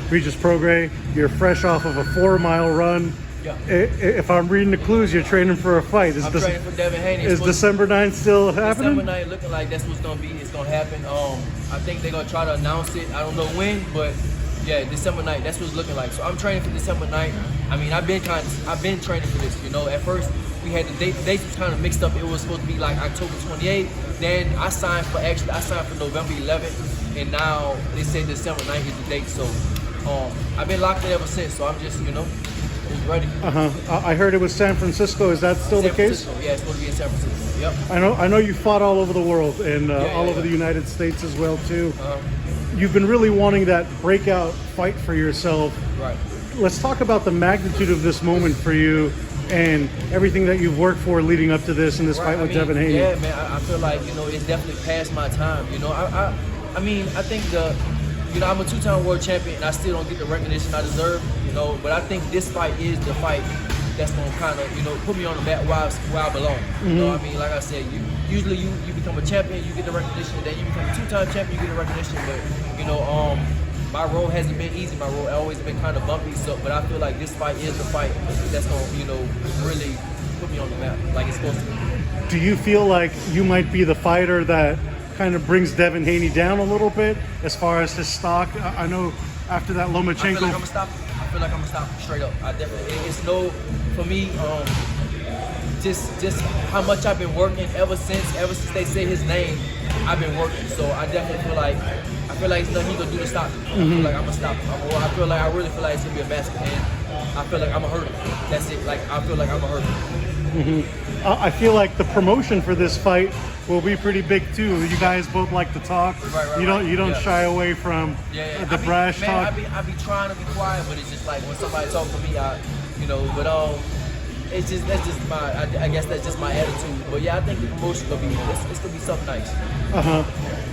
Regis Prograis. You're fresh off of a 4-mile run. Yeah. If I'm reading the clues, you're training for a fight. I'm training for Devin Haney. Is December 9th still happening? December 9th looking like that's what's going to be. It's going to happen. I think they're going to try to announce it. I don't know when, but yeah, December 9th. That's what it's looking like. So I'm training for December 9th. I mean, I've been training for this. You know, at first we had the dates was kind of mixed up. It was supposed to be like October 28th. Then I signed for November 11th, and now they say December 9th is the date. So I've been locked in ever since. So I'm just, ready. I heard it was San Francisco. Is that still the case? Yeah, it's supposed to be in San Francisco. Yep. I know you fought all over the world and all over the United States as well too. You've been really wanting that breakout fight for yourself. Right. Let's talk about the magnitude of this moment for you and everything that you've worked for leading up to this and this fight with Devin Haney. Yeah, man. I feel like it's definitely past my time. I think I'm a 2-time world champion and I still don't get the recognition I deserve. But I think this fight is the fight that's gonna kind of put me on the back where I belong. I mean, like I said, usually you become a champion, you get the recognition, then you become a 2-time champion, you get the recognition. But my road hasn't been easy. My road always been kind of bumpy. But I feel like this fight is the fight that's gonna really put me on the map like it's supposed to be. Do you feel like you might be the fighter that kind of brings Devin Haney down a little bit as far as his stock? I know after that Lomachenko. I feel like I'm gonna stop straight up. I definitely. It's for me. Just how much I've been working ever since they say his name. I've been working, so I definitely feel like there's nothing he gonna do to stop me. I feel like I'm gonna stop him. I really feel like it's gonna be a massacre, and I feel like I'm gonna hurt him. That's it. Like I feel like I'm gonna hurt him. I feel like the promotion for this fight will be pretty big too. You guys both like to talk. Right. You don't shy away from the brash talk. I be trying to be quiet, but it's just like when somebody talks to me, it's just I guess that's just my attitude. But yeah, I think the promotion gonna be it's gonna be something nice.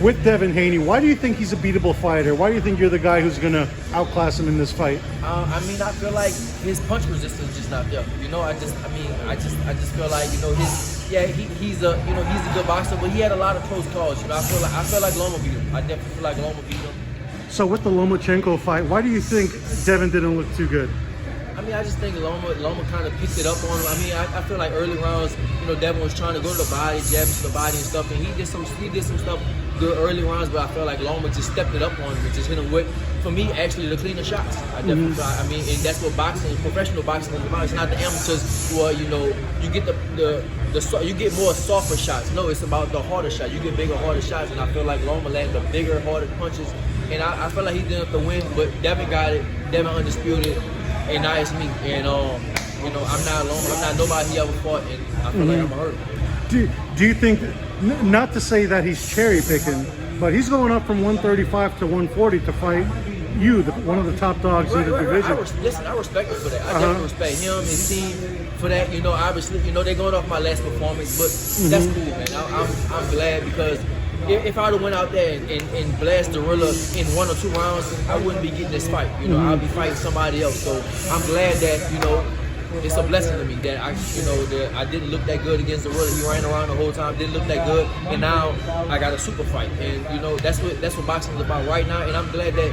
With Devin Haney, why do you think he's a beatable fighter? Why do you think you're the guy who's gonna outclass him in this fight? I feel like his punch resistance is just not there. I just feel like he's a good boxer, but he had a lot of close calls. I feel like Loma beat him. I definitely feel like Loma beat him. So with the Lomachenko fight, why do you think Devin didn't look too good? I just think Loma kind of picked it up on him. I feel like early rounds, Devin was trying to go to the body, jabs to the body and stuff, and he did some stuff good early rounds, but I felt like Loma just stepped it up on him and just hit him with, for me, actually the cleaner shots. I definitely and that's what boxing, professional boxing is about. It's not the amateurs where you get you get more softer shots. No, it's about the harder shot. You get bigger, harder shots, and I feel like Loma landed the bigger, harder punches, and I feel like he didn't have to win, but Devin got it. Devin undisputed. And now it's me, and I'm not alone. I'm not nobody he ever fought, and I feel like I'm hurt. Do you think, not to say that he's cherry picking, but he's going up from 135 to 140 to fight you, one of the top dogs in the division? Listen, I respect him for that. I definitely respect him, his team for that. Obviously, they're going off my last performance, but that's cool, man. I'm glad because. If I would have went out there and blast Gorilla in 1 or 2 rounds, I wouldn't be getting this fight. I'll be fighting somebody else. So I'm glad that it's a blessing to me that I didn't look that good against Gorilla. He ran around the whole time, didn't look that good, and now I got a super fight. And that's what boxing is about right now. And I'm glad that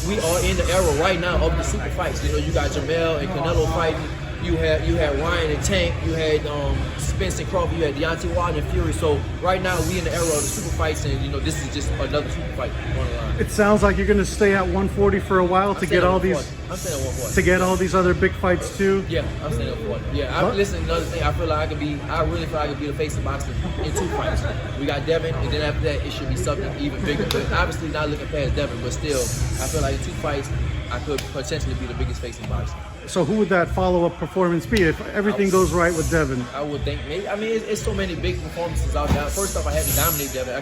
we are in the era right now of the super fights. You got Jamel and Canelo fighting. You had Ryan and Tank. You had Spence and Crawford. You had Deontay Wilder and Fury. So right now we in the era of the super fights, and this is just another super fight on the line. It sounds like you're going to stay at 140 for a while to get all these. I'm staying at 140. To get all these other big fights too. Yeah, I'm staying at 140. Yeah, listen. Another thing, I really feel like I could be the face of boxing in 2 fights. We got Devin, and then after that, it should be something even bigger. But obviously not looking past Devin, but still, I feel like in 2 fights, I could potentially be the biggest face in boxing. So who would that follow-up performance be if everything goes right with Devin? I would think maybe. It's so many big performances out there. First off, I have to dominate Devin.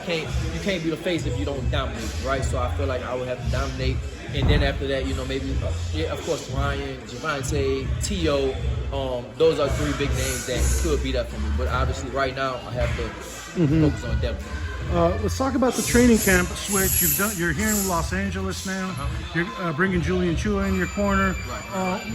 You can't be the face if you don't dominate, right? So I feel like I would have to dominate, and then after that, maybe of course Ryan, Javante, Tio. Those are 3 big names that could be that for me. But obviously, right now, I have to focus on Devin. Let's talk about the training camp switch. You're here in Los Angeles now. You're bringing Julian Chua in your corner.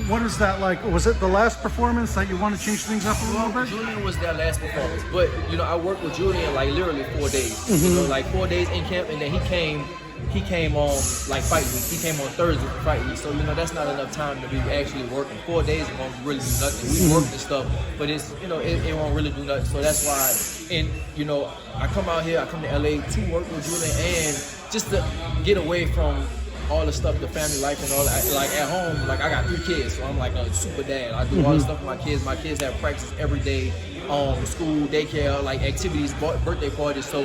What is that like? Was it the last performance that you want to change things up a little bit? Julian was their last performance, but I worked with Julian like literally 4 days. Like 4 days in camp, and then he came he came on like fight week. He came on Thursday for fight week. So, that's not enough time to be actually working. 4 days, it won't really do nothing. We work and stuff, but it's, it won't really do nothing. So that's why, and, I come out here, I come to LA to work with Julian and just to get away from all the stuff, the family life and all that. Like at home, like I got 3 kids, so I'm like a super dad. I do all the stuff with my kids. My kids have practice every day, school, daycare, like activities, birthday parties. So,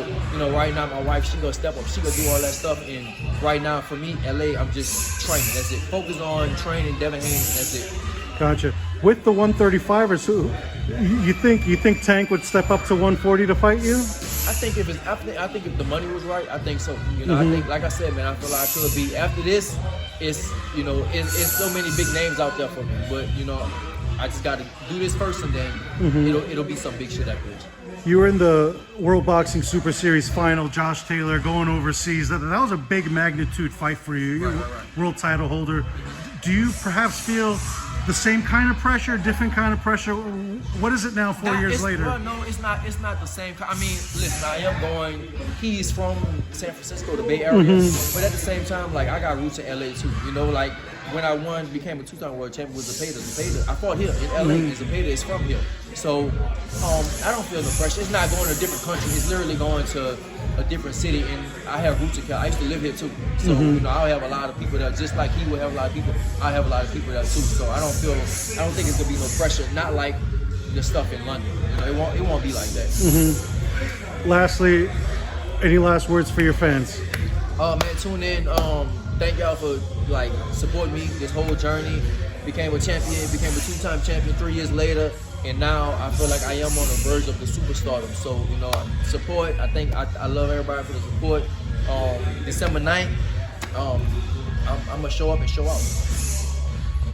right now my wife, she gonna step up, she gonna do all that stuff. And right now for me, LA, I'm just training. That's it. Focus on training Devin Haney. That's it. Gotcha. With the 135ers, who you think Tank would step up to 140 to fight you? I think I think if the money was right, I think so. I think, like I said, man, I feel like I could be. After this, it's so many big names out there for me. But I just got to do this first, and then it'll be some big shit after this. You were in the World Boxing Super Series final, Josh Taylor going overseas. That was a big magnitude fight for you. You're a world title holder. Do you perhaps feel the same kind of pressure, different kind of pressure? What is it now, 4 years later? Well, no, it's not the same. I mean, listen, I am going. He's from San Francisco, the Bay Area, but at the same time, like I got roots in LA too. Like when I became a 2-time world champion with Zepeda. I fought here in LA. And Zepeda is from here, so I don't feel the pressure. It's not going to a different country. It's literally going to a different city, and I have roots in California. I used to live here too, so I have a lot of people there. Just like he would have a lot of people, I have a lot of people there too. So I don't think it's gonna be no pressure. Not like the stuff in London. It won't be like that. Lastly, any last words for your fans? Man, tune in. Thank y'all for supporting me this whole journey. Became a champion, became a 2-time champion 3 years later. And now I feel like I am on the verge of the superstardom. So, support. I think I love everybody for the support. December 9th, I'm going to show up and show out.